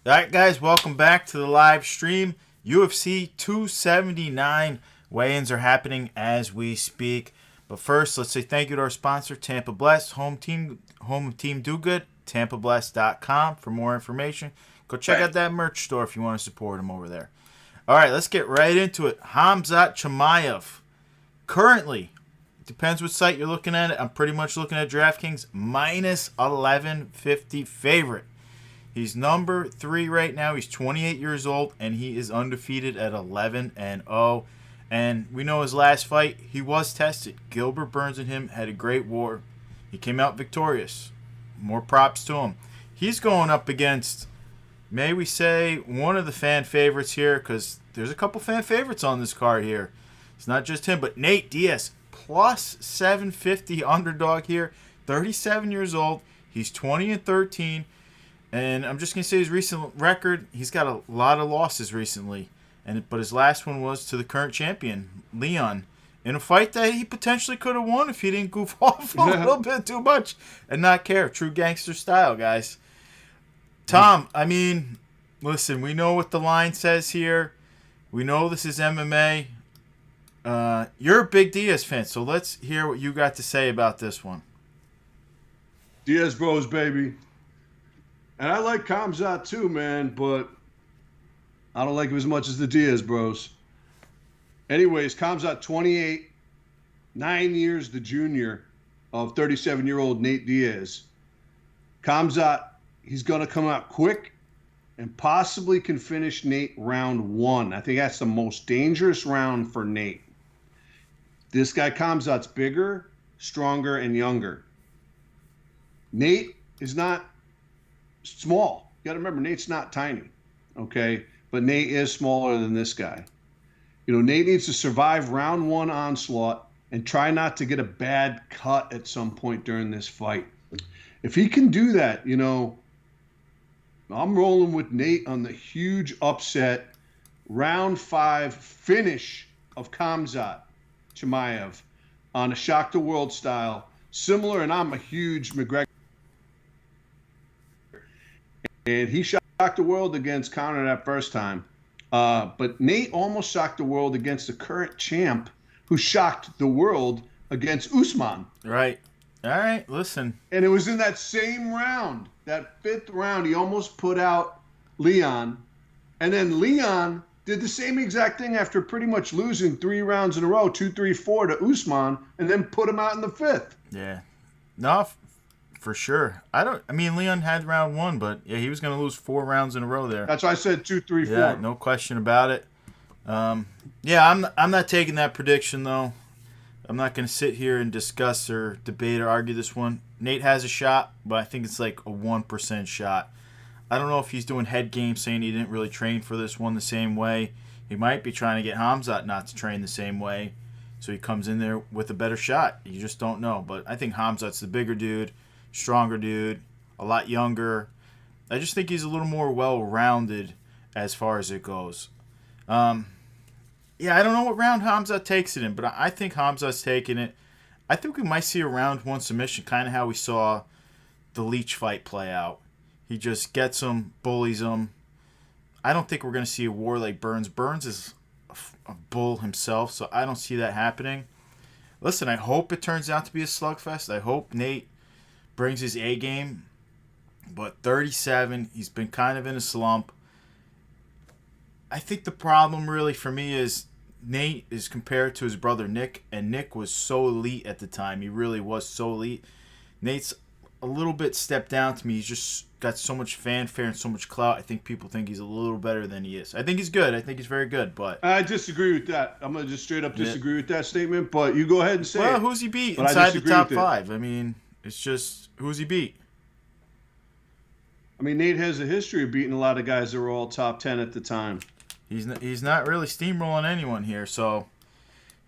All right, guys, welcome back to the live stream. UFC 279 weigh-ins are happening as we speak. But first, let's say thank you to our sponsor, Tampa Blessed, home of Team Do Good, TampaBlessed.com for more information. Go check out that merch store if you want to support them over there. All right, let's get right into it. Khamzat Chimaev. Currently, it depends what site you're looking at. I'm pretty much looking at DraftKings, minus 1150 favorite. He's number 3 right now. He's 28 years old, and he is undefeated at 11-0. And we know his last fight, he was tested. Gilbert Burns and him had a great war. He came out victorious. More props to him. He's going up against, may we say, one of the fan favorites here, because there's a couple fan favorites on this card here. It's not just him, but Nate Diaz, plus 750 underdog here. 37 years old. He's 20-13. And I'm just going to say his recent record, he's got a lot of losses recently. But his last one was to the current champion, Leon, in a fight that he potentially could have won if he didn't goof off a little bit too much and not care. True gangster style, guys. Tom, I mean, listen, we know what the line says here. We know this is MMA. You're a big Diaz fan, so let's hear what you got to say about this one. Diaz bros, baby. And I like Khamzat too, man, but I don't like him as much as the Diaz bros. Anyways, Khamzat 28, 9 years the junior of 37-year-old Nate Diaz. Khamzat, he's going to come out quick and possibly can finish Nate round 1. I think that's the most dangerous round for Nate. This guy Khamzat's bigger, stronger, and younger. Nate is not small. You got to remember, Nate's not tiny, okay? But Nate is smaller than this guy. You know, Nate needs to survive round 1 onslaught and try not to get a bad cut at some point during this fight. If he can do that, you know, I'm rolling with Nate on the huge upset round 5 finish of Khamzat Chimaev on a Shock the World style. Similar, and I'm a huge McGregor. And he shocked the world against Conor that first time. But Nate almost shocked the world against the current champ who shocked the world against Usman. Right. All right, listen. And it was in that same round, that 5th round, he almost put out Leon. And then Leon did the same exact thing after pretty much losing 3 rounds in a row, 2, 3, 4 to Usman, and then put him out in the 5th. Yeah. No, for sure. I mean, Leon had round 1, but yeah, he was going to lose 4 rounds in a row there. That's why I said 2, 3, 4. Yeah, no question about it. Yeah, I'm not taking that prediction, though. I'm not going to sit here and discuss or debate or argue this one. Nate has a shot, but I think it's like a 1% shot. I don't know if he's doing head games, saying he didn't really train for this one the same way. He might be trying to get Khamzat not to train the same way, so he comes in there with a better shot. You just don't know. But I think Khamzat's the bigger dude, stronger dude, a lot younger. I just think he's a little more well-rounded as far as it goes. Yeah, I don't know what round Khamzat takes it in, but I think Khamzat's taking it. I think we might see a round 1 submission, kind of how we saw the Leach fight play out. He just gets him, bullies him. I don't think we're going to see a war like Burns. Burns is a bull himself, so I don't see that happening. Listen, I hope it turns out to be a slugfest. I hope Nate brings his A game. But 37, he's been kind of in a slump. I think the problem really for me is Nate is compared to his brother Nick, and Nick was so elite at the time. He really was so elite. Nate's a little bit stepped down to me. He's just got so much fanfare and so much clout. I think people think he's a little better than he is. I think he's good. I think he's very good, but I disagree with that. I'm going to just straight up disagree with that statement, but you go ahead and say well, it. Who's he beat inside the top 5? I mean, it's just, who's he beat? I mean, Nate has a history of beating a lot of guys that were all top 10 at the time. He's not really steamrolling anyone here. So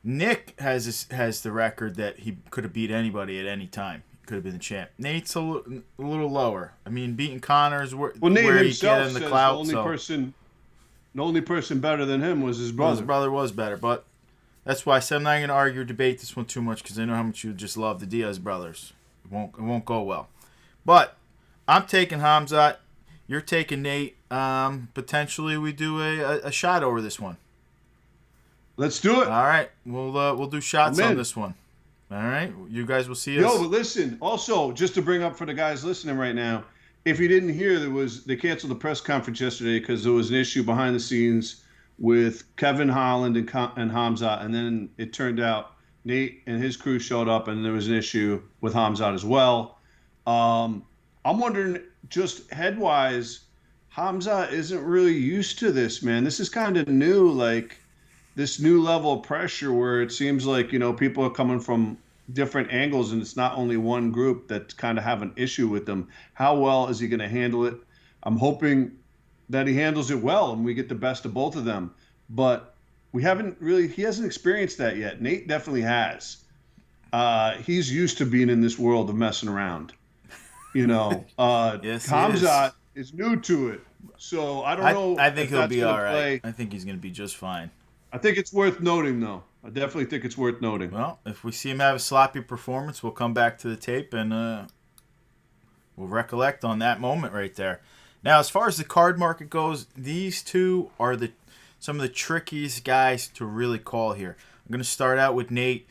Nick has the record that he could have beat anybody at any time. Could have been the champ. Nate's a little lower. I mean, beating Conor is where he get in the clout. The only person better than him was his brother. Well, his brother was better, but that's why I said I'm not going to argue or debate this one too much because I know how much you just love the Diaz brothers. It won't go well. But I'm taking Khamzat. You're taking Nate. potentially we do a shot over this one. Let's do it. All right, we'll do shots I'm on in. this one. All right, you guys will see Yo, us. but listen, also, just to bring up for the guys listening right now, if you didn't hear, they canceled the press conference yesterday because there was an issue behind the scenes with Kevin Holland and Hamzat, and then it turned out Nate and his crew showed up, and there was an issue with Hamzat as well. I'm wondering, just head-wise, Hamzat isn't really used to this, man. This is kind of new, like this new level of pressure where it seems like, people are coming from different angles and it's not only one group that kind of have an issue with them. How well is he going to handle it? I'm hoping that he handles it well and we get the best of both of them. But he hasn't experienced that yet. Nate definitely has. He's used to being in this world of messing around. Yes, Hamzat is new to it. So I don't know. I think if he'll that's be gonna all right. play. I think he's going to be just fine. I think it's worth noting, though. I definitely think it's worth noting. Well, if we see him have a sloppy performance, we'll come back to the tape and we'll recollect on that moment right there. Now, as far as the card market goes, these two are some of the trickiest guys to really call here. I'm going to start out with Nate.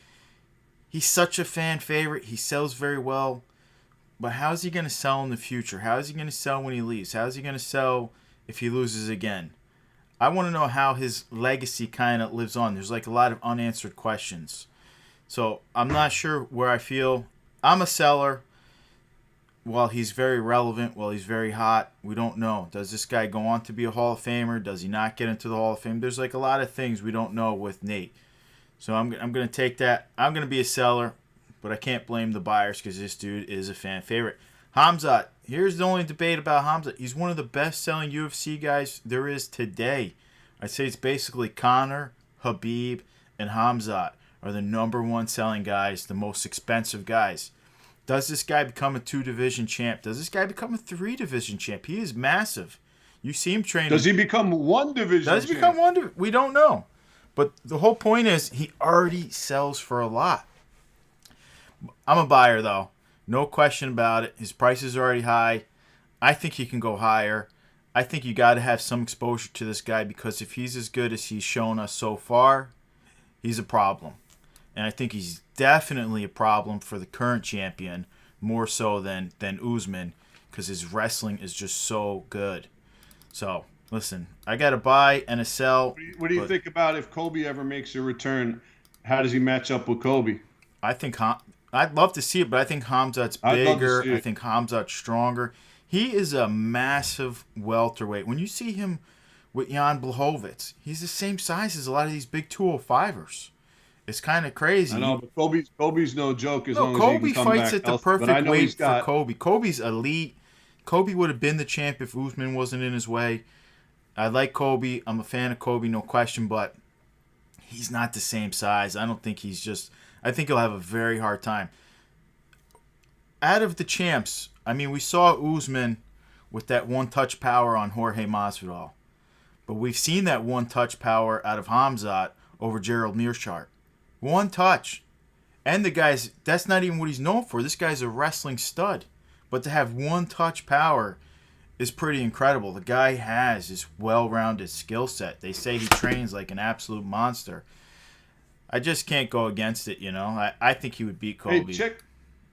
He's such a fan favorite. He sells very well. But how is he going to sell in the future? How is he going to sell when he leaves? How is he going to sell if he loses again? I want to know how his legacy kind of lives on. There's like a lot of unanswered questions. So I'm not sure where I feel. I'm a seller. While he's very relevant, while he's very hot, we don't know. Does this guy go on to be a Hall of Famer? Does he not get into the Hall of Fame? There's like a lot of things we don't know with Nate. So I'm going to take that. I'm going to be a seller, but I can't blame the buyers because this dude is a fan favorite. Hamzat. Here's the only debate about Hamzat. He's one of the best-selling UFC guys there is today. I'd say it's basically Conor, Khabib, and Hamzat are the number one selling guys, the most expensive guys. Does this guy become a 2-division champ? Does this guy become a 3-division champ? He is massive. You see him training. Does he become 1-division Does he become 1-division? We don't know. But the whole point is he already sells for a lot. I'm a buyer, though. No question about it. His price is already high. I think he can go higher. I think you got to have some exposure to this guy because if he's as good as he's shown us so far, he's a problem. And I think he's definitely a problem for the current champion, more so than Usman, because his wrestling is just so good. So, listen, I got a buy and a sell. What do you think about if Kobe ever makes a return? How does he match up with Kobe? I think I'd love to see it, but I think Hamzat's bigger. I think Hamzat's stronger. He is a massive welterweight. When you see him with Jan Blachowicz, he's the same size as a lot of these big 205ers. It's kind of crazy. I know, but Kobe's no joke as long as Kobe he can come fights back at the healthy. perfect weight for Kobe. Kobe's elite. Kobe would have been the champ if Usman wasn't in his way. I like Kobe. I'm a fan of Kobe, no question, but he's not the same size. I don't think I think he'll have a very hard time. Out of the champs, I mean, we saw Usman with that one-touch power on Jorge Masvidal. But we've seen that one-touch power out of Hamzat over Gerald Meerschaert. One touch. And that's not even what he's known for. This guy's a wrestling stud. But to have one-touch power is pretty incredible. The guy has this well-rounded skill set. They say he trains like an absolute monster. I just can't go against it, I think he would beat Kobe. Hey,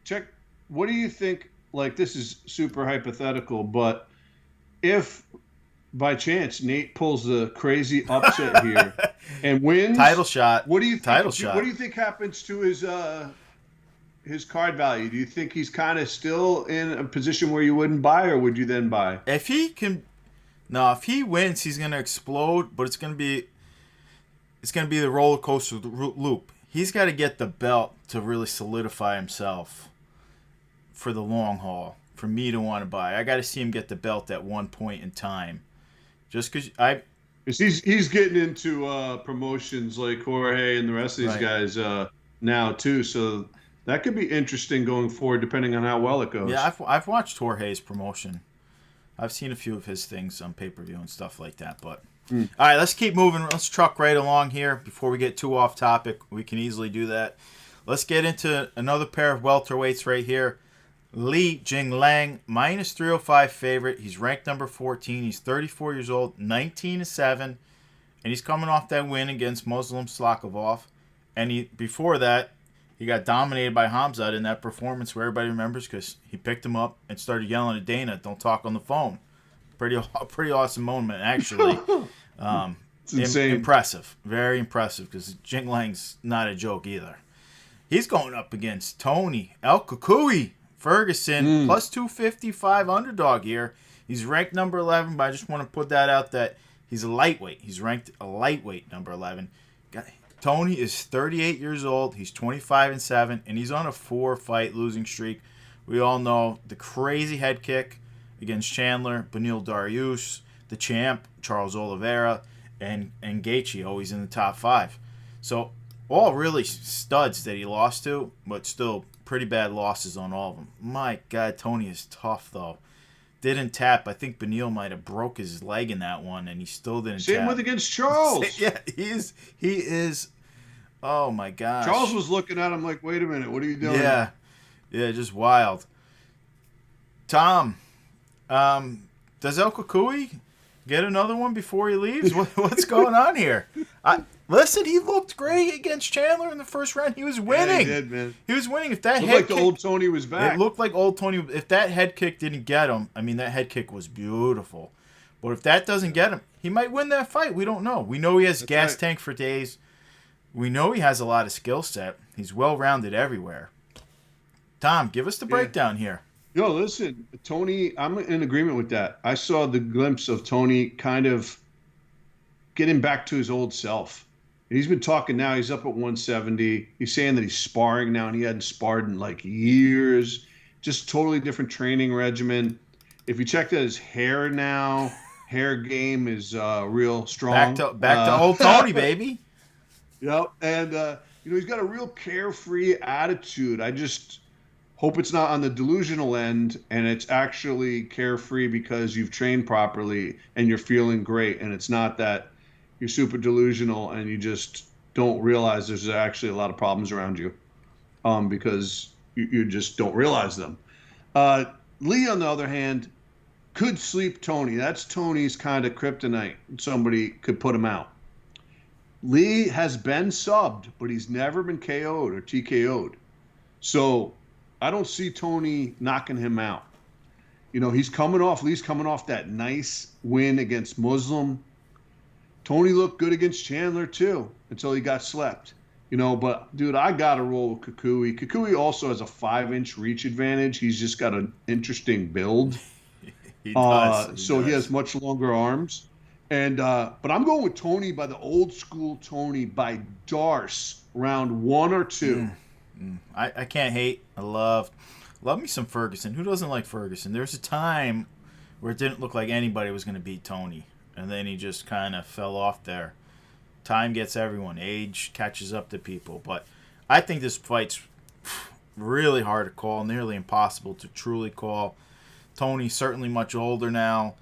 check. What do you think? Like, this is super hypothetical, but if by chance Nate pulls the crazy upset here and wins, title shot. What do you think? Shot. What do you think happens to his card value? Do you think he's kind of still in a position where you wouldn't buy, or would you then buy? If he wins, he's gonna explode. But it's gonna be the roller coaster loop. He's got to get the belt to really solidify himself for the long haul. For me to want to buy, I got to see him get the belt at one point in time. Just because he's getting into promotions like Jorge and the rest of these guys now too, so that could be interesting going forward, depending on how well it goes. Yeah, I've watched Jorge's promotion. I've seen a few of his things on pay-per-view and stuff like that. But all right, let's keep moving. Let's truck right along here before we get too off topic. We can easily do that. Let's get into another pair of welterweights right here. Li Jinglang, minus 305 favorite. He's ranked number 14. He's 34 years old, 19-7, and he's coming off that win against Muslim Slakovov. And before that, he got dominated by Hamzat in that performance where everybody remembers because he picked him up and started yelling at Dana, "Don't talk on the phone." Pretty awesome moment, actually. It's insane. Impressive. Very impressive because Jinglang's not a joke either. He's going up against Tony El Kukui Ferguson, plus 255 underdog here. He's ranked number 11, but I just want to put that out that he's a lightweight. He's ranked a lightweight number 11. Tony is 38 years old. He's 25-7, and he's on a 4-fight losing streak. We all know the crazy head kick against Chandler, Beneil Dariush, the champ, Charles Oliveira, and Gaethje, always in the top 5. So all really studs that he lost to, but still pretty bad losses on all of them. My God, Tony is tough, though. Didn't tap. I think Beneil might have broke his leg in that one, and he still didn't tap. Same with against Charles. Yeah, he is. Oh, my gosh. Charles was looking at him like, wait a minute, what are you doing? Yeah, just wild. Tom, does El Kukui get another one before he leaves? What's going on here? Listen, he looked great against Chandler in the first round. He was winning. Yeah, he did, man. He was winning. If that looked head like kick, the old Tony was back. It looked like old Tony. If that head kick didn't get him, I mean, that head kick was beautiful. But if that doesn't get him, he might win that fight. We don't know. We know he has a gas tank for days. We know he has a lot of skill set. He's well-rounded everywhere. Tom, give us the breakdown here. Yo, listen, Tony, I'm in agreement with that. I saw the glimpse of Tony kind of getting back to his old self. And he's been talking now. He's up at 170. He's saying that he's sparring now, and he hadn't sparred in like years. Just totally different training regimen. If you check out his hair now, hair game is real strong. Back to old Tony, baby. Yep, and he's got a real carefree attitude. I just hope it's not on the delusional end, and it's actually carefree because you've trained properly and you're feeling great, and it's not that you're super delusional and you just don't realize there's actually a lot of problems around you, because you just don't realize them. Lee, on the other hand, could sleep Tony. That's Tony's kind of kryptonite. Somebody could put him out. Lee has been subbed, but he's never been KO'd or TKO'd. So I don't see Tony knocking him out. Lee's coming off that nice win against Muslim. Tony looked good against Chandler too until he got slept. But dude, I got to roll with Kukui. Kukui also has a 5-inch reach advantage. He's just got an interesting build. He does. He has much longer arms. And but I'm going with Tony by the old school Tony by Darce, round 1 or 2. I can't hate. I love me some Ferguson. Who doesn't like Ferguson? There's a time where it didn't look like anybody was going to beat Tony, and then he just kind of fell off there. Time gets everyone. Age catches up to people. But I think this fight's really hard to call, nearly impossible to truly call. Tony's certainly much older now.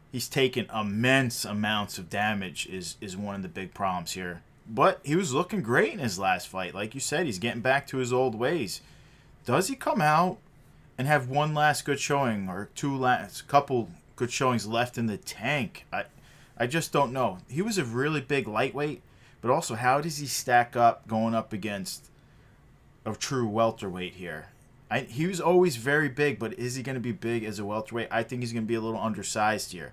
He's taken immense amounts of damage is one of the big problems here. But he was looking great in his last fight. Like you said, he's getting back to his old ways. Does he come out and have one last good showing or couple good showings left in the tank? I just don't know. He was a really big lightweight, but also how does he stack up going up against a true welterweight here? He was always very big, but is he going to be big as a welterweight? I think he's going to be a little undersized here.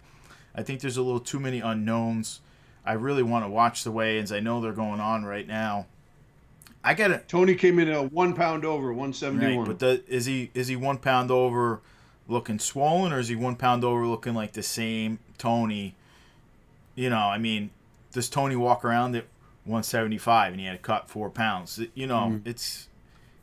I think there's a little too many unknowns. I really want to watch the weigh-ins. I know they're going on right now. Tony came in at 1 pound over, 171. Right, but is he 1 pound over looking swollen, or is he 1 pound over looking like the same Tony? Does Tony walk around at 175 and he had to cut 4 pounds? It's...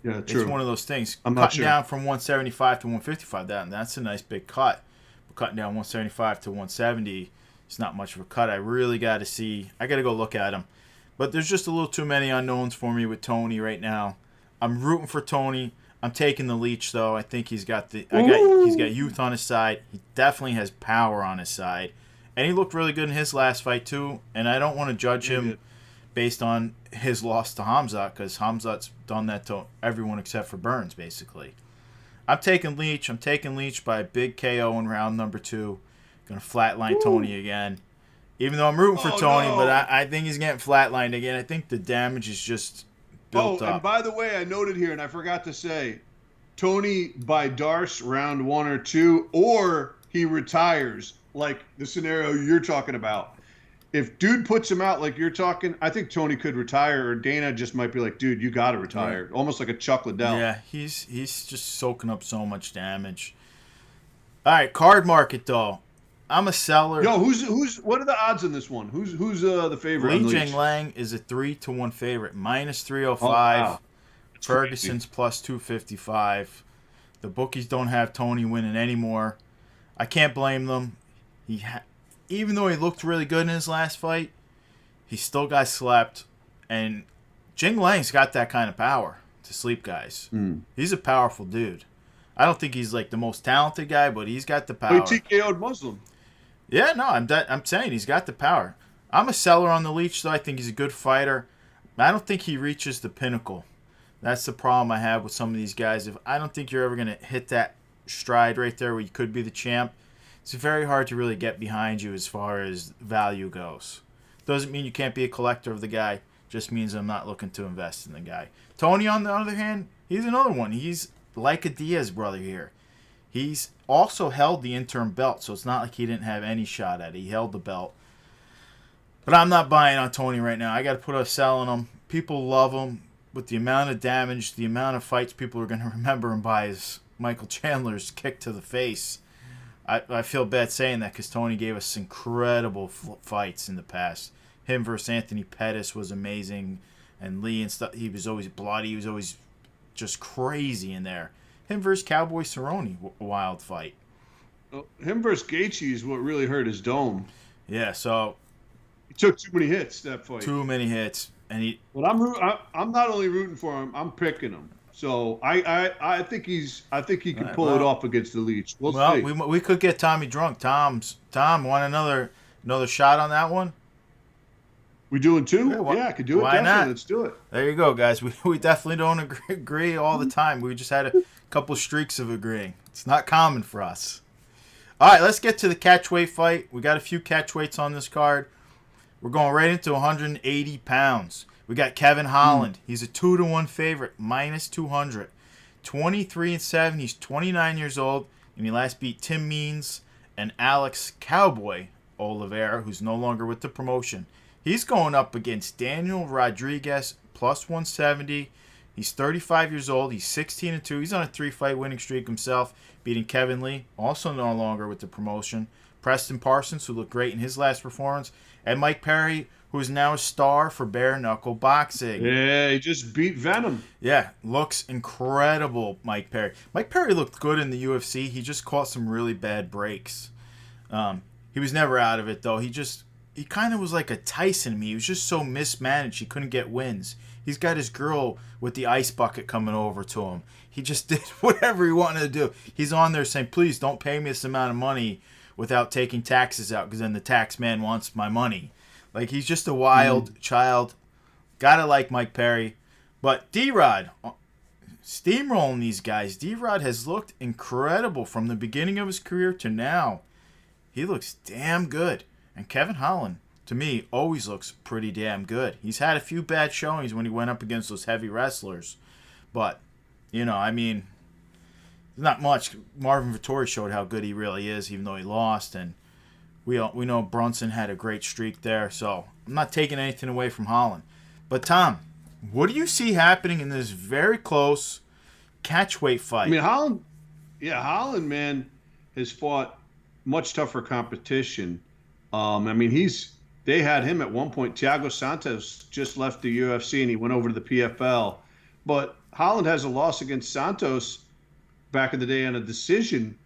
Yeah, true. It's one of those things. I'm not cutting sure. down from 175 to 155, that's a nice big cut. But cutting down 175 to 170, it's not much of a cut. I really got to see. I got to go look at him. But there's just a little too many unknowns for me with Tony right now. I'm rooting for Tony. I'm taking the Leech though. I think he's got youth on his side. He definitely has power on his side, and he looked really good in his last fight too. And I don't want to judge him based on his loss to Hamzat, because Hamzat's done that to everyone except for Burns, basically. I'm taking Leach. I'm taking Leach by a big KO in round number 2. Going to flatline Tony again. Even though I'm rooting for Tony, no. but I think he's getting flatlined again. I think the damage is just built up. And by the way, I noted here, and I forgot to say, Tony by Darce round 1 or 2, or he retires, like the scenario you're talking about. If dude puts him out like you're talking, I think Tony could retire, or Dana just might be like, dude, you got to retire. Right. Almost like a Chuck Liddell. Yeah, he's just soaking up so much damage. All right, card market, though. I'm a seller. Yo, what are the odds in this one? Who's the favorite? Li Jingliang is a 3-1 favorite, minus 305. Oh, wow. Ferguson's plus 255. The bookies don't have Tony winning anymore. I can't blame them. Even though he looked really good in his last fight, he still got slept. And Jingliang's got that kind of power to sleep guys. He's a powerful dude. I don't think he's like the most talented guy, but he's got the power. He TKO'd Muslim. Yeah, no, I'm saying he's got the power. I'm a seller on the Leach, though. I think he's a good fighter. I don't think he reaches the pinnacle. That's the problem I have with some of these guys. I don't think you're ever going to hit that stride right there where you could be the champ. It's very hard to really get behind you as far as value goes. Doesn't mean you can't be a collector of the guy. Just means I'm not looking to invest in the guy. Tony, on the other hand, he's another one. He's like a Diaz brother here. He's also held the interim belt, so it's not like he didn't have any shot at it. He held the belt. But I'm not buying on Tony right now. I got to put a sell on him. People love him. With the amount of damage, the amount of fights people are going to remember him by is Michael Chandler's kick to the face. I feel bad saying that because Tony gave us incredible fights in the past. Him versus Anthony Pettis was amazing. And Lee and stuff, he was always bloody. He was always just crazy in there. Him versus Cowboy Cerrone, a wild fight. Him versus Gaethje is what really hurt his dome. Yeah, so he took too many hits that fight. Too many hits, and But I'm not only rooting for him. I'm picking him. So I think he can pull it off against the Leach. We'll see. We could get Tommy drunk. Tom want another shot on that one. We doing 2? Yeah, I could do it. Why definitely. not? Let's do it. There you go, guys. We definitely don't agree all the time. We just had a couple streaks of agreeing. It's not common for us. All right, let's get to the catchweight fight. We got a few catchweights on this card. We're going right into 180 pounds. We got Kevin Holland. He's a 2-1 favorite, minus 200. 23-7. He's 29 years old, and he last beat Tim Means and Alex Cowboy Oliveira, who's no longer with the promotion. He's going up against Daniel Rodriguez, plus 170. He's 35 years old. He's 16-2. He's on a 3-fight winning streak himself, beating Kevin Lee, also no longer with the promotion. Preston Parsons, who looked great in his last performance. And Mike Perry, who is now a star for bare knuckle boxing. Yeah, he just beat Venom. Yeah, looks incredible, Mike Perry. Mike Perry looked good in the UFC. He just caught some really bad breaks. He was never out of it, though. He kind of was like a Tyson to me. He was just so mismanaged. He couldn't get wins. He's got his girl with the ice bucket coming over to him. He just did whatever he wanted to do. He's on there saying, please don't pay me this amount of money without taking taxes out, because then the tax man wants my money. Like, he's just a wild child. Gotta like Mike Perry. But D-Rod, steamrolling these guys. D-Rod has looked incredible from the beginning of his career to now. He looks damn good. And Kevin Holland, to me, always looks pretty damn good. He's had a few bad showings when he went up against those heavy wrestlers. But, I mean, not much. Marvin Vettori showed how good he really is, even though he lost. And we know Brunson had a great streak there. So I'm not taking anything away from Holland. But, Tom, what do you see happening in this very close catchweight fight? I mean, Holland, man, has fought much tougher competition. They had him at one point. Thiago Santos just left the UFC and he went over to the PFL. But Holland has a loss against Santos back in the day on a decision.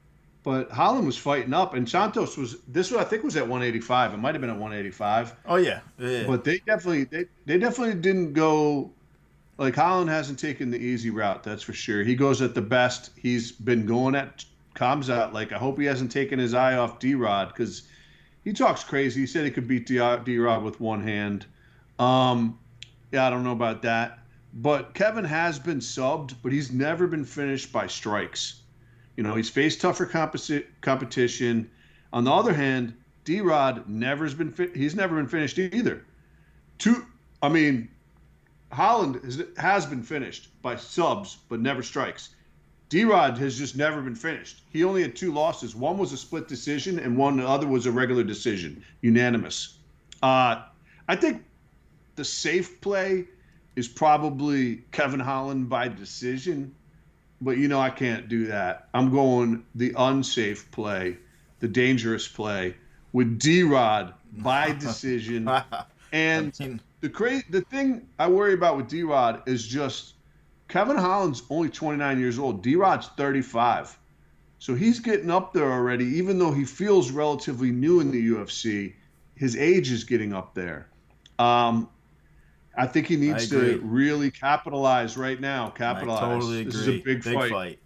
But Holland was fighting up, and Santos I think was at 185. It might have been at 185. Oh yeah. But they definitely didn't go. Like, Holland hasn't taken the easy route, that's for sure. He goes at the best he's been going at. Kamzat, like, I hope he hasn't taken his eye off D-Rod, because he talks crazy. He said he could beat D-Rod with one hand. I don't know about that. But Kevin has been subbed, but he's never been finished by strikes. You know, he's faced tougher competition. On the other hand, D-Rod he's never been finished either. Two, I mean, Holland has been finished by subs, but never strikes. D-Rod has just never been finished. He only had 2 losses. One was a split decision, and the other was a regular decision, unanimous. I think the safe play is probably Kevin Holland by decision, but I can't do that. I'm going the unsafe play, the dangerous play with D-Rod by decision. And the thing I worry about with D-Rod is just Kevin Holland's only 29 years old. D-Rod's 35. So he's getting up there already, even though he feels relatively new in the UFC. His age is getting up there. I think he needs to really capitalize right now. Capitalize. I totally agree. This is a big fight.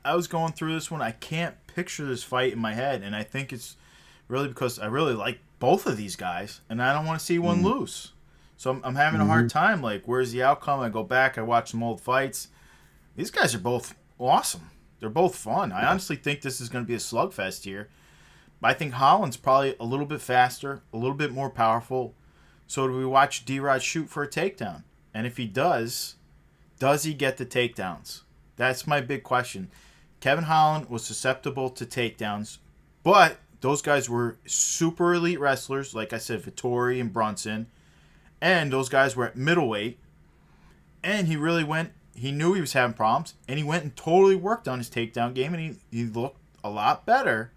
I was going through this one. I can't picture this fight in my head, and I think it's really because I really like both of these guys, and I don't want to see one lose. So I'm having a hard time. Like, where's the outcome? I go back, I watch some old fights. These guys are both awesome. They're both fun. I honestly think this is going to be a slugfest here. I think Holland's probably a little bit faster, a little bit more powerful. So do we watch D-Rod shoot for a takedown? And if he does he get the takedowns? That's my big question. Kevin Holland was susceptible to takedowns, but those guys were super elite wrestlers, like I said, Vettori and Brunson, and those guys were at middleweight, and he knew he was having problems, and he went and totally worked on his takedown game, and he looked a lot better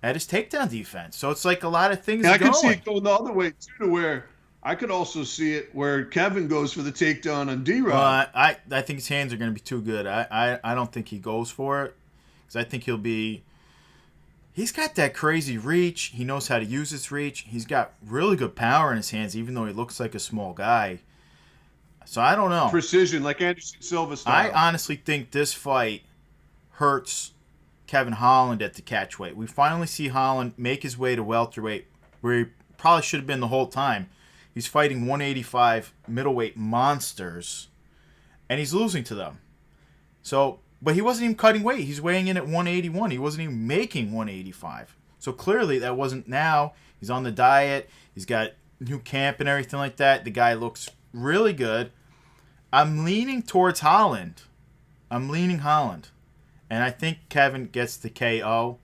at his takedown defense. So it's like a lot of things. And I could see it going the other way too, to where I could also see it where Kevin goes for the takedown on D-Rod. Well, I think his hands are going to be too good. I don't think he goes for it because I think he's got that crazy reach. He knows how to use his reach. He's got really good power in his hands, even though he looks like a small guy. So I don't know. Precision, like Anderson Silva style. I honestly think this fight hurts Kevin Holland at the catchweight. We finally see Holland make his way to welterweight, where he probably should have been the whole time. He's fighting 185 middleweight monsters, and he's losing to them. So, but he wasn't even cutting weight. He's weighing in at 181. He wasn't even making 185. So clearly that wasn't now. He's on the diet. He's got new camp and everything like that. The guy looks really good. I'm leaning towards Holland. And I think Kevin gets the KO.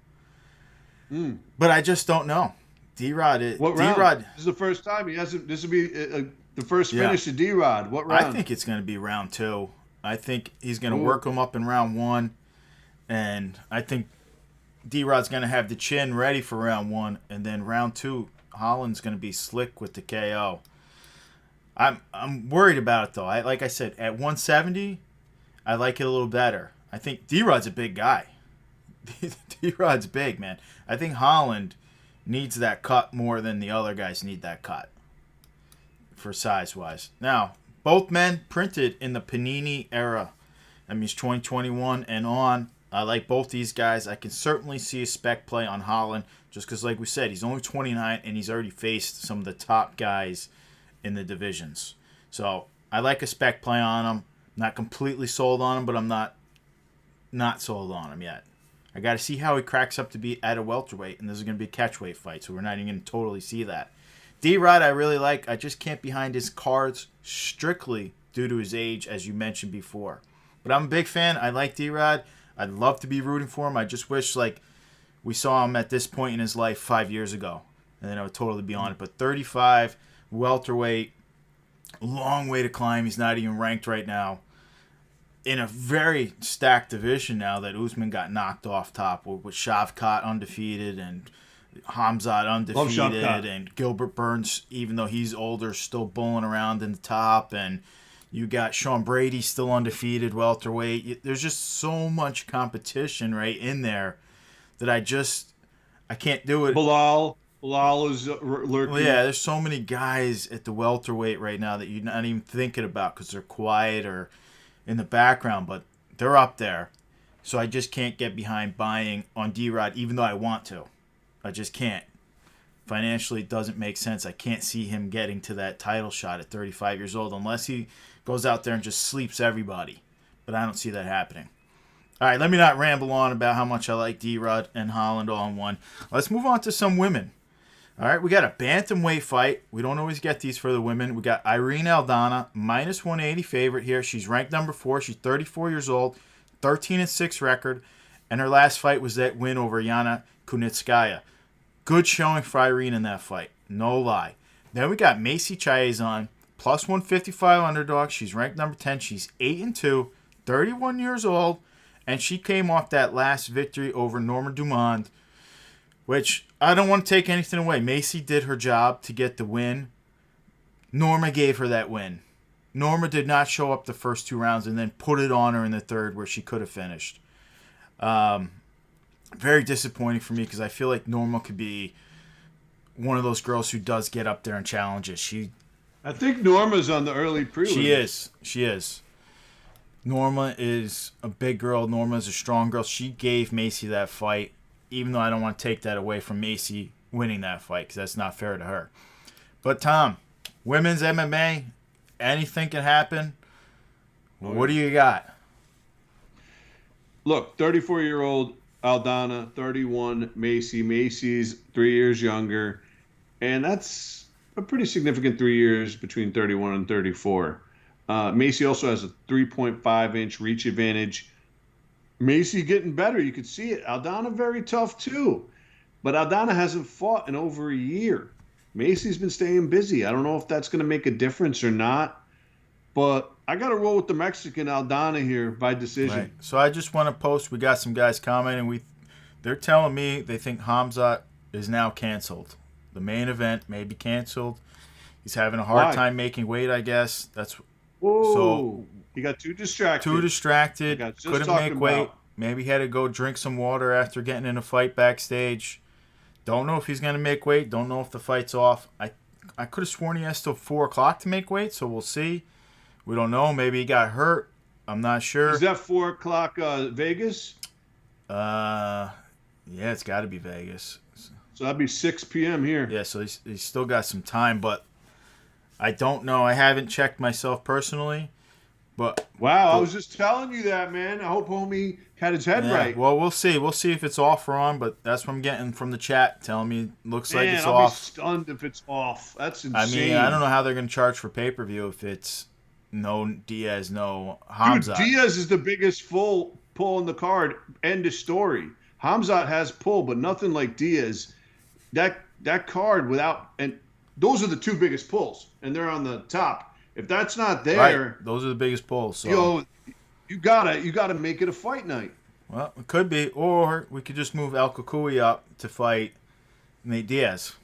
But I just don't know. D-Rod. What round? This is the first time he hasn't. This will be the first finish of D-Rod. What round? I think it's going to be round 2. I think he's going to work him up in round 1, and I think D-Rod's going to have the chin ready for round 1, and then round 2, Holland's going to be slick with the KO. I'm worried about it though. Like I said, at 170, I like it a little better. I think D-Rod's a big guy. D-Rod's big, man. I think Holland needs that cut more than the other guys need that cut for size-wise. Now, both men printed in the Panini era. That means 2021 and on. I like both these guys. I can certainly see a spec play on Holland just because, like we said, he's only 29 and he's already faced some of the top guys in the divisions. So I like a spec play on him. Not completely sold on him, but I'm not sold on him yet. I got to see how he cracks up to be at a welterweight, and this is going to be a catchweight fight, so we're not even going to totally see that. D-Rod I really like. I just can't behind his cards strictly due to his age, as you mentioned before. But I'm a big fan. I like D-Rod. I'd love to be rooting for him. I just wish we saw him at this point in his life 5 years ago, and then I would totally be on it. But 35, welterweight, long way to climb. He's not even ranked right now. In a very stacked division now that Usman got knocked off top with Shavkat undefeated and Hamzat undefeated and Gilbert Burns, even though he's older, still bulling around in the top, and you got Sean Brady still undefeated welterweight. There's just so much competition right in there that I can't do it. Bilal is lurking. Well, yeah, there's so many guys at the welterweight right now that you're not even thinking about because they're quiet or in the background, but they're up there. So I just can't get behind buying on D-Rod, even though I want to. I just can't. Financially, it doesn't make sense. I can't see him getting to that title shot at 35 years old unless he goes out there and just sleeps everybody. But I don't see that happening. All right, let me not ramble on about how much I like D-Rod and Holland all in one. Let's move on to some women. All right, we got a bantamweight fight. We don't always get these for the women. We got Irene Aldana, minus 180 favorite here. She's ranked number 4. She's 34 years old, 13-6 record, and her last fight was that win over Yana Kunitskaya. Good showing for Irene in that fight, no lie. Then we got Macy Chiasson, plus 155 underdog. She's ranked number 10. She's 8-2, 31 years old, and she came off that last victory over Norma Dumont, which I don't want to take anything away. Macy did her job to get the win. Norma gave her that win. Norma did not show up the first 2 rounds and then put it on her in the third where she could have finished. Very disappointing for me because I feel like Norma could be one of those girls who does get up there and challenges. I think Norma's on the early prelims. She is. Norma is a big girl. Norma is a strong girl. She gave Macy that fight, even though I don't want to take that away from Macy winning that fight because that's not fair to her. But, Tom, women's MMA, anything can happen. What do you got? Look, 34-year-old Aldana, 31 Macy. Macy's 3 years younger. And that's a pretty significant 3 years between 31 and 34. Macy also has a 3.5-inch reach advantage. Macy getting better. You could see it. Aldana very tough too. But Aldana hasn't fought in over a year. Macy's been staying busy. I don't know if that's going to make a difference or not. But I got to roll with the Mexican Aldana here by decision. Right. So I just want to post. We got some guys commenting. They're telling me they think Hamzat is now canceled. The main event may be canceled. He's having a hard time making weight, I guess. That's so he got too distracted. Couldn't make weight. Maybe he had to go drink some water after getting in a fight backstage. Don't know if he's going to make weight. Don't know if the fight's off. I could have sworn he has till 4 o'clock to make weight, so we'll see. We don't know. Maybe he got hurt. I'm not sure. Is that 4 o'clock Vegas? Yeah, it's got to be Vegas. So that'd be 6 p.m. here. Yeah, so he's still got some time, but I don't know. I haven't checked myself personally. But I was just telling you that, man. I hope homie had his head right. Well, we'll see. We'll see if it's off or on, but that's what I'm getting from the chat telling me looks like it's off. I'll be stunned if it's off. That's insane. I mean, I don't know how they're going to charge for pay-per-view if it's no Diaz, no Hamzat. Dude, Diaz is the biggest pull in the card. End of story. Hamzat has pull, but nothing like Diaz. That card without, and those are the 2 biggest pulls, and they're on the top. If that's not there, right. Those are the biggest pulls. So you gotta make it a fight night. Well, it could be, or we could just move El Kukui up to fight Nate Diaz.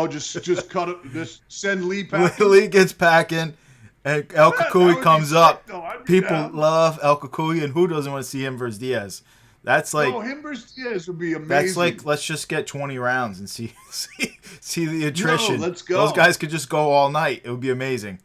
Just cut it. Just send Lee packing. Lee gets packing, and El Kukui comes up. People love El Kukui, and who doesn't want to see him versus Diaz? That's like him versus Diaz would be amazing. That's like, let's just get 20 rounds and see the attrition. Let's go. Those guys could just go all night. It would be amazing.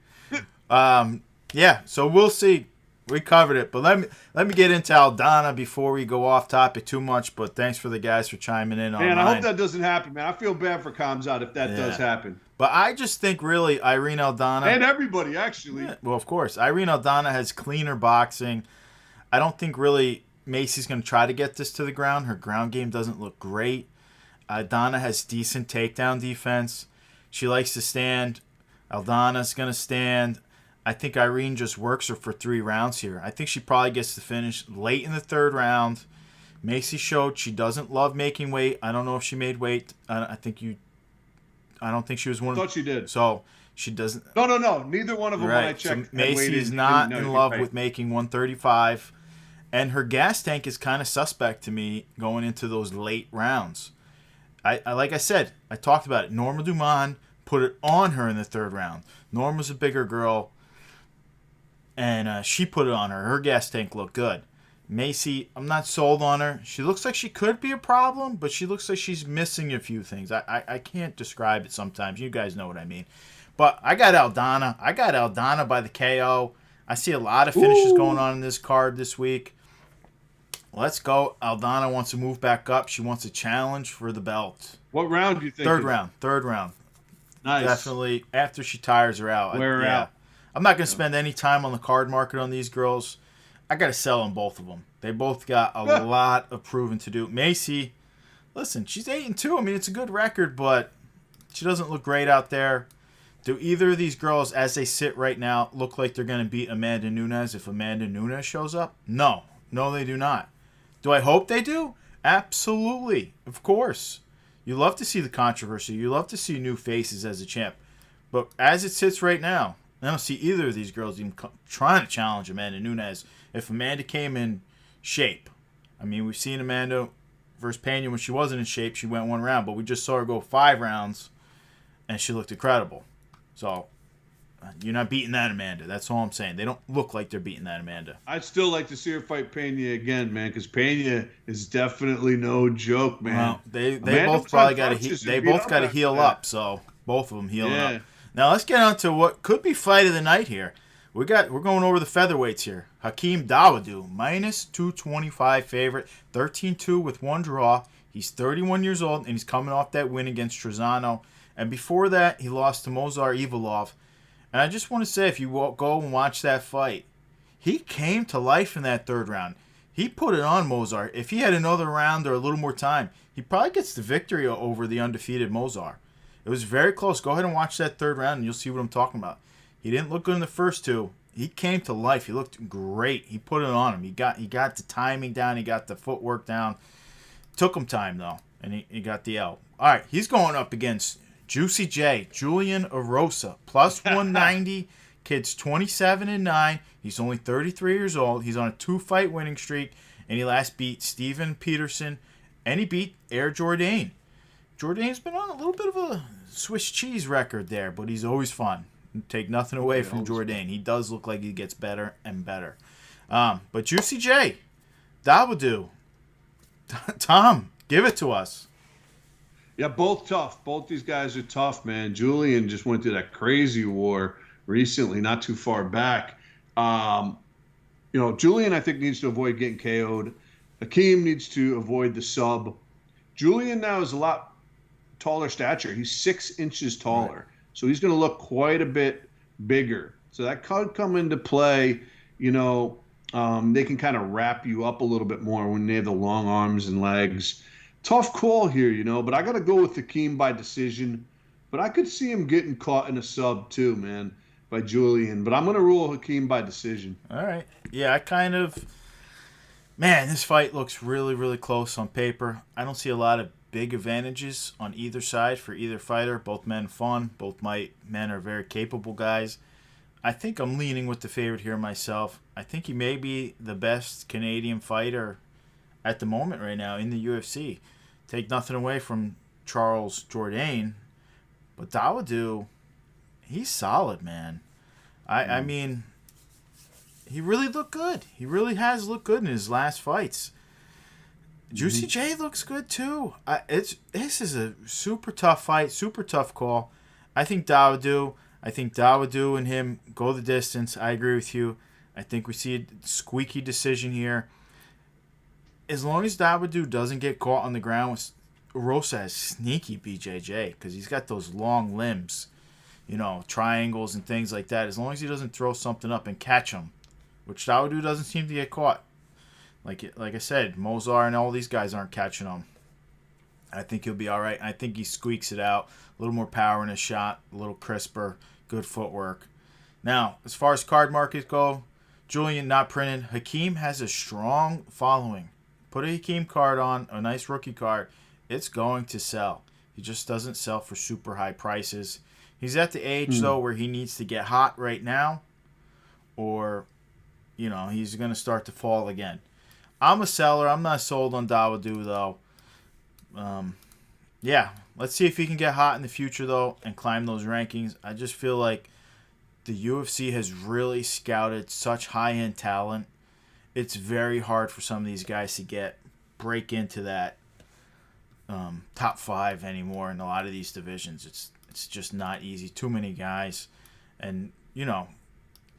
Yeah, so we'll see. We covered it, but let me get into Aldana before we go off topic too much. But thanks for the guys for chiming in on. Man, I hope that doesn't happen, man. I feel bad for Kamzat if that does happen. But I just think really Irene Aldana and everybody actually. Yeah, well, of course, Irene Aldana has cleaner boxing. I don't think really Macy's going to try to get this to the ground. Her ground game doesn't look great. Aldana has decent takedown defense. She likes to stand. Aldana's going to stand. I think Irene just works her for 3 rounds here. I think she probably gets to finish late in the 3rd round. Macy showed she doesn't love making weight. I don't know if she made weight. I don't think she was one. I thought she did. So she doesn't. No. Neither one of them. Right. When I checked, so Macy is not in love with making 135. And her gas tank is kind of suspect to me going into those late rounds. I like I said, I talked about it. Norma Dumont put it on her in the 3rd round. Norma's a bigger girl, and she put it on her. Her gas tank looked good. Macy, I'm not sold on her. She looks like she could be a problem, but she looks like she's missing a few things. I can't describe it sometimes. You guys know what I mean. But I got Aldana. I got Aldana by the KO. I see a lot of finishes going on in this card this week. Let's go. Aldana wants to move back up. She wants a challenge for the belt. What round do you think? Third round. Nice. Definitely after she tires her out. Wear her out. I'm not going to spend any time on the card market on these girls. I got to sell on both of them. They both got a lot of proving to do. Macy, listen, she's 8-2. I mean, it's a good record, but she doesn't look great out there. Do either of these girls, as they sit right now, look like they're going to beat Amanda Nunes if Amanda Nunes shows up? No. No, they do not. Do I hope they do? Absolutely. Of course. You love to see the controversy. You love to see new faces as a champ. But as it sits right now, I don't see either of these girls even trying to challenge Amanda Nunes if Amanda came in shape. I mean, we've seen Amanda versus Pena when she wasn't in shape. She went 1 round, but we just saw her go 5 rounds, and she looked incredible. So, you're not beating that Amanda. That's all I'm saying. They don't look like they're beating that Amanda. I'd still like to see her fight Pena again, man, because Pena is definitely no joke, man. Well, they both probably got to heal up. So both of them healing up. Now let's get on to what could be fight of the night here. We're going over the featherweights here. Hakeem Dawodu, -225 favorite, 13-2 with 1 draw. He's 31 years old, and he's coming off that win against Trezano. And before that, he lost to Mozar Ivalov. And I just want to say, if you go and watch that fight, he came to life in that 3rd round. He put it on Mozart. If he had another round or a little more time, he probably gets the victory over the undefeated Mozart. It was very close. Go ahead and watch that 3rd round, and you'll see what I'm talking about. He didn't look good in the first 2. He came to life. He looked great. He put it on him. He got the timing down. He got the footwork down. Took him time, though, and he got the L. All right, he's going up against Juicy J, Julian Erosa, +190. Kid's 27-9. He's only 33 years old. He's on a 2-fight winning streak, and he last beat Steven Peterson, and he beat Air Jourdain. Jourdain's been on a little bit of a Swiss cheese record there, but he's always fun. Take nothing away from Jourdain. He does look like he gets better and better. But Juicy J, Dawodu, Tom, give it to us. Yeah, both tough. Both these guys are tough, man. Julian just went through that crazy war recently, not too far back. Julian, I think, needs to avoid getting KO'd. Hakeem needs to avoid the sub. Julian now is a lot taller stature. He's 6 inches taller. Right. So he's going to look quite a bit bigger. So that could come into play. They can kind of wrap you up a little bit more when they have the long arms and legs. Tough call here, but I got to go with Hakeem by decision. But I could see him getting caught in a sub too, man, by Julian. But I'm going to rule Hakeem by decision. All right. Yeah, this fight looks really, really close on paper. I don't see a lot of big advantages on either side for either fighter. Both men fun. Both men are very capable guys. I think I'm leaning with the favorite here myself. I think he may be the best Canadian fighter at the moment right now in the UFC. Take nothing away from Charles Jourdain, but Dawodu, he's solid, man. I mean, he really looked good. He really has looked good in his last fights. Juicy J looks good too. This is a super tough fight, super tough call. I think Dawodu and him go the distance. I agree with you. I think we see a squeaky decision here. As long as Dawodu doesn't get caught on the ground, Rosa has sneaky BJJ because he's got those long limbs, triangles and things like that. As long as he doesn't throw something up and catch him, which Dawodu doesn't seem to get caught. Like I said, Mozart and all these guys aren't catching him. I think he'll be all right. I think he squeaks it out. A little more power in his shot, a little crisper, good footwork. Now, as far as card markets go, Julian not printed. Hakeem has a strong following. Put a Hakeem card on, a nice rookie card, it's going to sell. He just doesn't sell for super high prices. He's at the age, though, where he needs to get hot right now, or, he's going to start to fall again. I'm a seller. I'm not sold on Dawodu, though. Let's see if he can get hot in the future, though, and climb those rankings. I just feel like the UFC has really scouted such high-end talent. It's very hard for some of these guys to break into that top 5 anymore in a lot of these divisions. It's just not easy. Too many guys. And,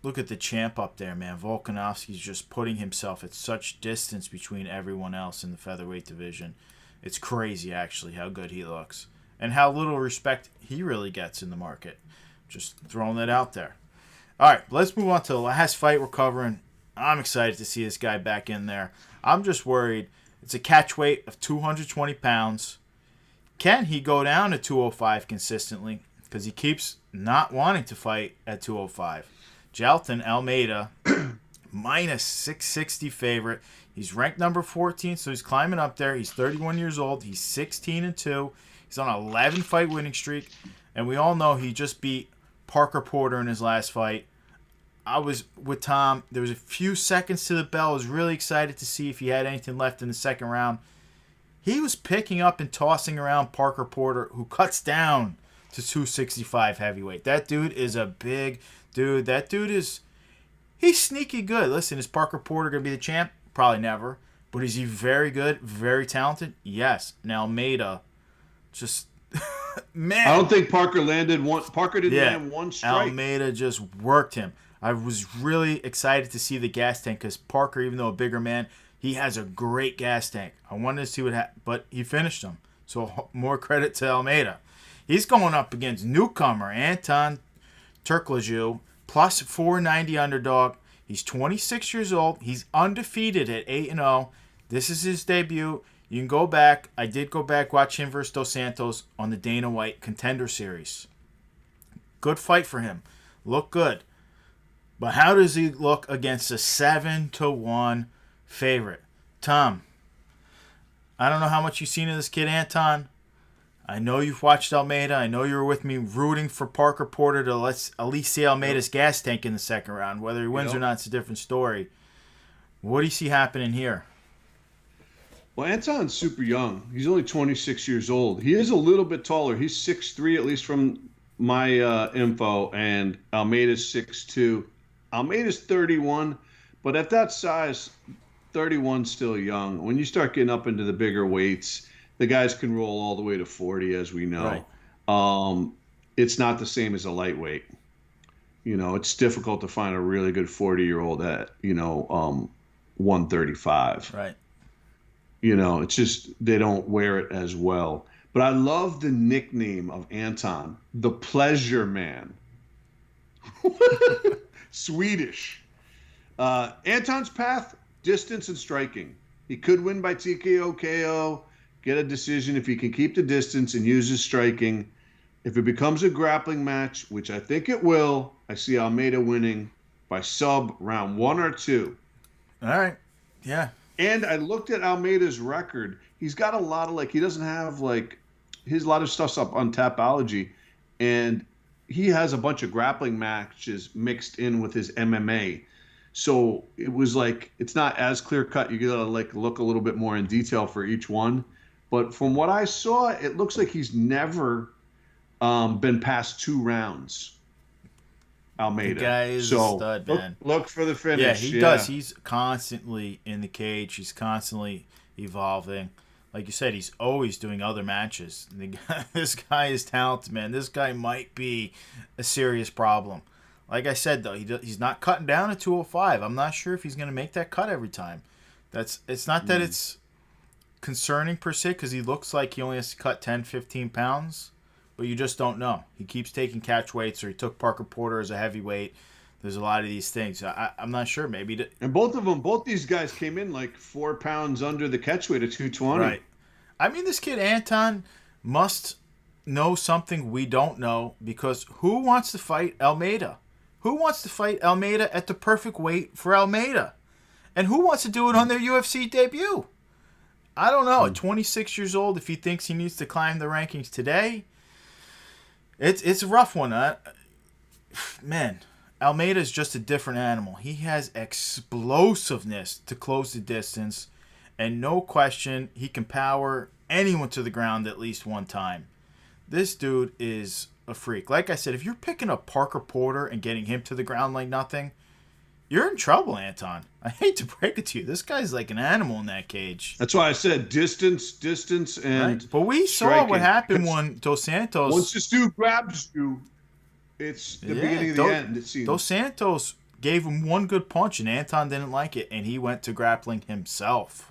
look at the champ up there, man. Volkanovski's just putting himself at such distance between everyone else in the featherweight division. It's crazy, actually, how good he looks. And how little respect he really gets in the market. Just throwing that out there. All right, let's move on to the last fight we're covering. I'm excited to see this guy back in there. I'm just worried. It's a catch weight of 220 pounds. Can he go down to 205 consistently? Because he keeps not wanting to fight at 205. Jailton Almeida, minus 660 favorite. He's ranked number 14, so he's climbing up there. He's 31 years old. He's 16-2. He's on an 11-fight winning streak. And we all know he just beat Parker Porter in his last fight. I was with Tom. There was a few seconds to the bell. I was really excited to see if he had anything left in the second round. He was picking up and tossing around Parker Porter, who cuts down to 265 heavyweight. That dude is a big dude. That dude is... He's sneaky good. Listen, is Parker Porter going to be the champ? Probably never. But is he very good, very talented? Yes. Now, Almeida, just... man. I don't think Parker landed one. Parker didn't land one strike. Almeida just worked him. I was really excited to see the gas tank because Parker, even though a bigger man, he has a great gas tank. I wanted to see what happened, but he finished him. So more credit to Almeida. He's going up against newcomer Anton Turklaju, plus 490 underdog. He's 26 years old. He's undefeated at 8-0. This is his debut. You can go back. I did go back, watch him versus Dos Santos on the Dana White Contender Series. Good fight for him. Look good. But how does he look against a 7-1 favorite? Tom, I don't know how much you've seen of this kid, Anton. I know you've watched Almeida. I know you were with me rooting for Parker Porter to at least see Almeida's gas tank in the second round. Whether he wins or not, it's a different story. What do you see happening here? Well, Anton's super young. He's only 26 years old. He is a little bit taller. He's 6'3", at least from my info, and Almeida's 6'2". Almeida's 31, but at that size, 31's still young. When you start getting up into the bigger weights, the guys can roll all the way to 40, as we know. Right. It's not the same as a lightweight. You know, it's difficult to find a really good 40-year-old at, 135. Right. You know, it's just they don't wear it as well. But I love the nickname of Anton, the Pleasure Man. Swedish. Anton's path, distance and striking. He could win by TKO, KO, get a decision if he can keep the distance and use his striking. If it becomes a grappling match, which I think it will, I see Almeida winning by sub round 1 or 2. All right. Yeah. And I looked at Almeida's record. He's got a lot of, he doesn't have, his lot of stuff's up on Tapology. And he has a bunch of grappling matches mixed in with his MMA. So it was it's not as clear cut. You got to look a little bit more in detail for each one. But from what I saw, it looks like he's never been past 2 rounds. Almeida. The guy is a stud, man. Look for the finish. Yeah, he does. He's constantly in the cage. He's constantly evolving. Like you said, he's always doing other matches. This guy is talented, man. This guy might be a serious problem. Like I said, though, he's not cutting down at 205. I'm not sure if he's going to make that cut every time. It's not that it's concerning per se, because he looks like he only has to cut 10, 15 pounds. But you just don't know. He keeps taking catch weights, or he took Parker Porter as a heavyweight. There's a lot of these things. I'm not sure. Maybe. And both these guys came in 4 pounds under the catch weight at 220. Right. I mean, this kid Anton must know something we don't know, because who wants to fight Almeida? Who wants to fight Almeida at the perfect weight for Almeida? And who wants to do it on their UFC debut? I don't know. At 26 years old, if he thinks he needs to climb the rankings today, it's a rough one. Man, Almeida is just a different animal. He has explosiveness to close the distance, and no question, he can power anyone to the ground at least one time. This dude is a freak. Like I said, if you're picking up Parker Porter and getting him to the ground like nothing, you're in trouble, Anton. I hate to break it to you. This guy's like an animal in that cage. That's why I said distance, and right. But we saw what happened when Dos Santos... Once this dude grabs you, it's the beginning of the end, it seems. Dos Santos gave him one good punch, and Anton didn't like it, and he went to grappling himself.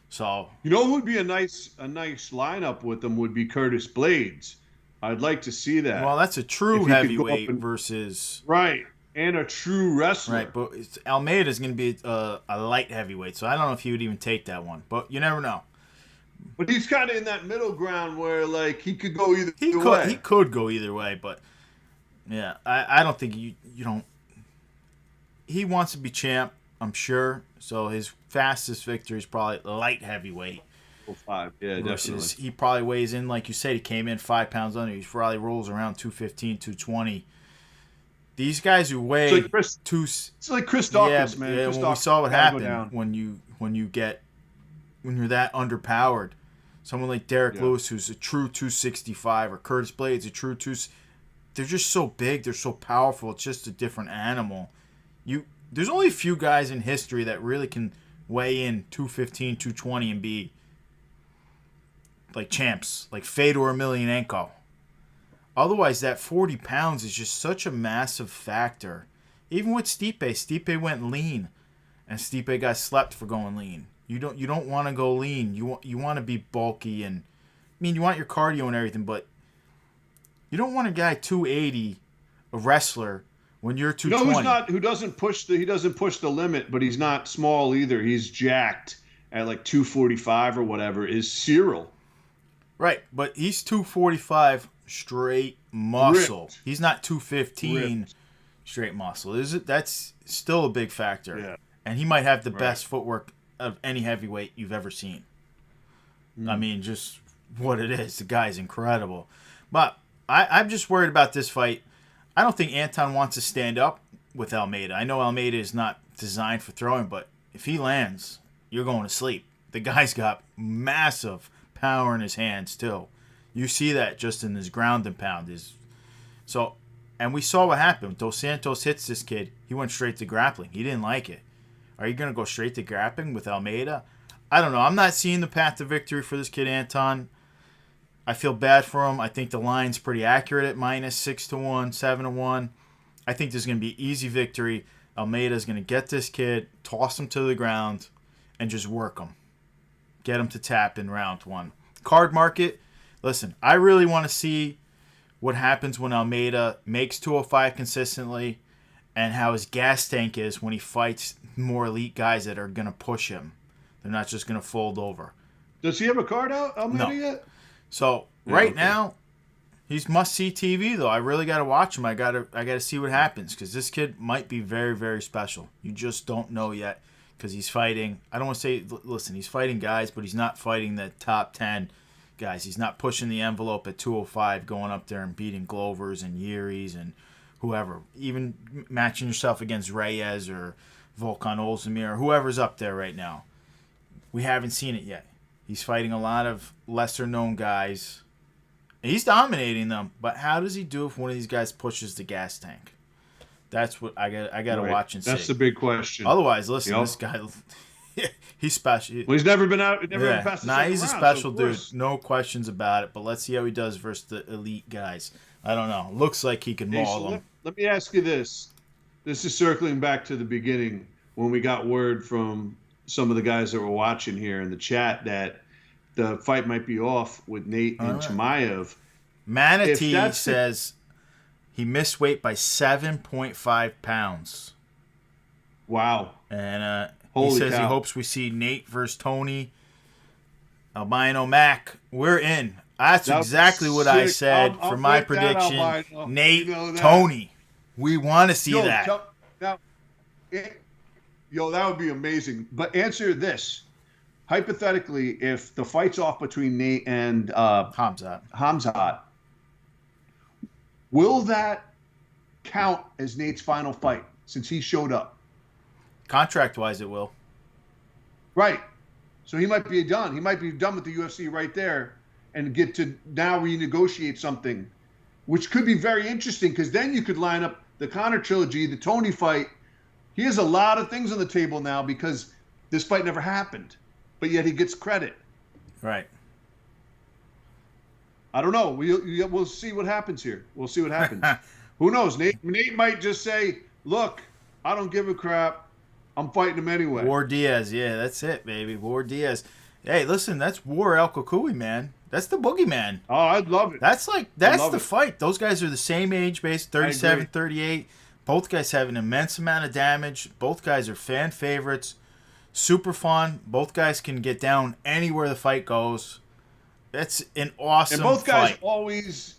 So... You know who would be a nice lineup with them would be Curtis Blades. I'd like to see that. Well, that's a true heavyweight versus... Right. and a true wrestler. Right, but Almeida's going to be a light heavyweight, so I don't know if he would even take that one. But you never know. But he's kind of in that middle ground where, like, he could go either He way. could go either way, but yeah, I don't think you don't. He wants to be champ, I'm sure. So his fastest victory is probably light heavyweight. 5, yeah, Versus definitely. he probably weighs in, like you said, he came in 5 pounds under. He probably rolls around 215, 220. These guys who weigh it's like Chris Dawkins, man. Yeah, Chris when we Dawkins saw what gotta go happened down. when you're that underpowered. Someone like Derek Lewis, who's a true 265, or Curtis Blades, a true they're just so big, they're so powerful. It's just a different animal. There's only a few guys in history that really can weigh in 215, 220 and be like champs, like Fedor Emelianenko. Otherwise, that 40 pounds is just such a massive factor. Even with Stipe went lean, and Stipe got slept for going lean. You don't want to go lean. You want to be bulky, and I mean you want your cardio and everything, but you don't want a guy 280, a wrestler, when you're 220. Who's not? Who doesn't push the? He doesn't push the limit, but he's not small either. He's jacked at like 245 or whatever. Is Cyril? Right, but he's 245 straight muscle. Ripped. He's not 215 Ripped. straight muscle. That's still a big factor. Yeah. And he might have the best footwork of any heavyweight you've ever seen. I mean, just what it is. The guy's incredible. But I'm just worried about this fight. I don't think Anton wants to stand up with Almeida. I know Almeida is not designed for throwing, but if he lands, you're going to sleep. The guy's got massive power in his hands too. You see that just in his ground and pound. And we saw what happened. Dos Santos hits this kid. He went straight to grappling. He didn't like it. Are you going to go straight to grappling with Almeida? I don't know. I'm not seeing the path to victory for this kid, Anton. I feel bad for him. I think the line's pretty accurate at -6-1, 7-1. I think there's going to be an easy victory. Almeida's going to get this kid, toss him to the ground, and just work him. Get him to tap in round 1. Card market. Listen, I really want to see what happens when Almeida makes 205 consistently and how his gas tank is when he fights more elite guys that are going to push him. They're not just going to fold over. Does he have a card out, Almeida, yet? So, now, he's must-see TV, though. I really got to watch him. I got to see what happens because this kid might be very, very special. You just don't know yet because he's fighting. I don't want to say, listen, he's fighting guys, but he's not fighting the top 10 guys. He's not pushing the envelope at 205, going up there and beating Glovers and Yuri's and whoever. Even matching yourself against Reyes or Volkan Ozdemir or whoever's up there right now. We haven't seen it yet. He's fighting a lot of lesser-known guys. He's dominating them, but how does he do if one of these guys pushes the gas tank? That's what I got to watch and see. That's the big question. Otherwise, listen, this guy, he's special. Well, he's never been out. Never been past the second he's a round, special so dude. No questions about it. But let's see how he does versus the elite guys. I don't know. Looks like he can maul them. Let me ask you this. This is circling back to the beginning when we got word from some of the guys that were watching here in the chat that the fight might be off with Nate and Chimaev. Manatee says he missed weight by 7.5 pounds. Wow. And he says he hopes we see Nate versus Tony. Albino Mac, we're in. That's exactly what I said for my prediction. Nate, Tony. We want to see that. That would be amazing. But answer this. Hypothetically, if the fight's off between Nate and Hamzat, will that count as Nate's final fight since he showed up? Contract-wise, it will. Right. So he might be done. He might be done with the UFC right there and get to now renegotiate something, which could be very interesting because then you could line up the Conor trilogy, the Tony fight. He has a lot of things on the table now because this fight never happened, but yet he gets credit. Right. I don't know. We'll see what happens here. We'll see what happens. Who knows? Nate might just say, look, I don't give a crap. I'm fighting him anyway. War Diaz. Yeah, that's it, baby. War Diaz. Hey, listen, that's War El Kukui, man. That's the boogeyman. Oh, I'd love it. That's the fight. Those guys are the same age base, 37, 38. Both guys have an immense amount of damage. Both guys are fan favorites. Super fun. Both guys can get down anywhere the fight goes. It's an awesome And both guys fight. always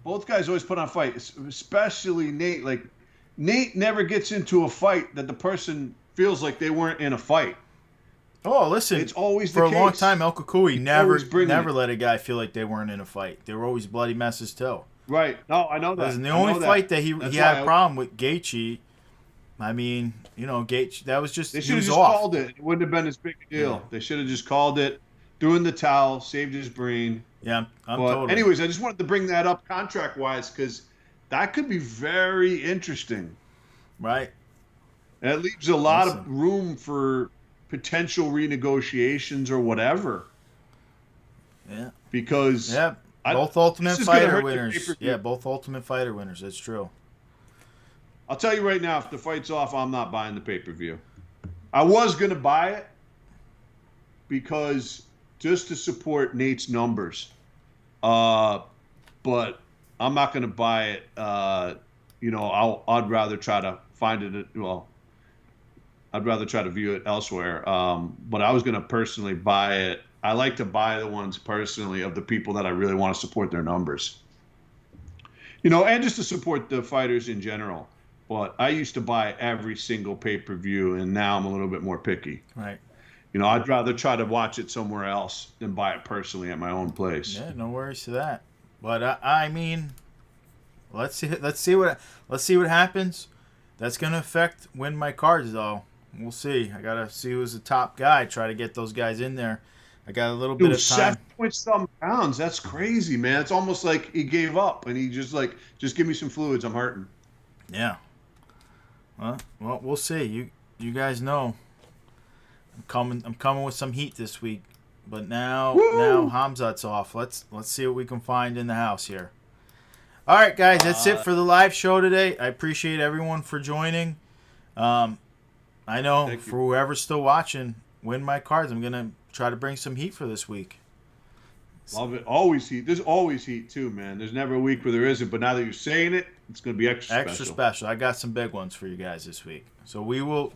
put on fight, especially Nate. Like, Nate never gets into a fight that the person feels like they weren't in a fight. Oh, listen. It's always for the a long case. time, El Kukui always bringing never it. let a guy feel like they weren't in a fight. They were always bloody messes too. Right. No, I know that. Listen, the I know only fight that he That's had why a problem with Gaethje. I mean, Gaethje. That was just They he should have was just off. called it. It wouldn't have been as big a deal. Yeah. They should have just called it, threw in the towel, saved his brain. Yeah, I'm But totally. anyways, I just wanted to bring that up contract-wise because that could be very interesting. Right. And it leaves a lot Listen. of room for potential renegotiations or whatever. Yeah. Because Yeah. Both this Ultimate is gonna Fighter hurt the winners. pay-per-view. Yeah, both Ultimate Fighter winners. That's true. I'll tell you right now, if the fight's off, I'm not buying the pay-per-view. I was going to buy it because just to support Nate's numbers. But I'm not going to buy it. I'd rather try to find it. I'd rather try to view it elsewhere. But I was going to personally buy it. I like to buy the ones personally of the people that I really want to support their numbers. And just to support the fighters in general. But I used to buy every single pay-per-view, and now I'm a little bit more picky. Right. I'd rather try to watch it somewhere else than buy it personally at my own place. Yeah, no worries to that. But I mean, let's see what happens. That's gonna affect win my cards though. We'll see. I gotta see who's the top guy. Try to get those guys in there. I got a little bit of time. 7-point-some pounds. That's crazy, man. It's almost like he gave up and he just give me some fluids. I'm hurting. Yeah. Well, we'll see. You guys know. I'm coming with some heat this week. But now Hamzat's off. Let's see what we can find in the house here. All right, guys, that's it for the live show today. I appreciate everyone for joining. I know for whoever's still watching, win my cards. I'm gonna try to bring some heat for this week. Love it. Always heat. There's always heat too, man. There's never a week where there isn't. But now that you're saying it, it's gonna be extra special. Extra special. I got some big ones for you guys this week. So we will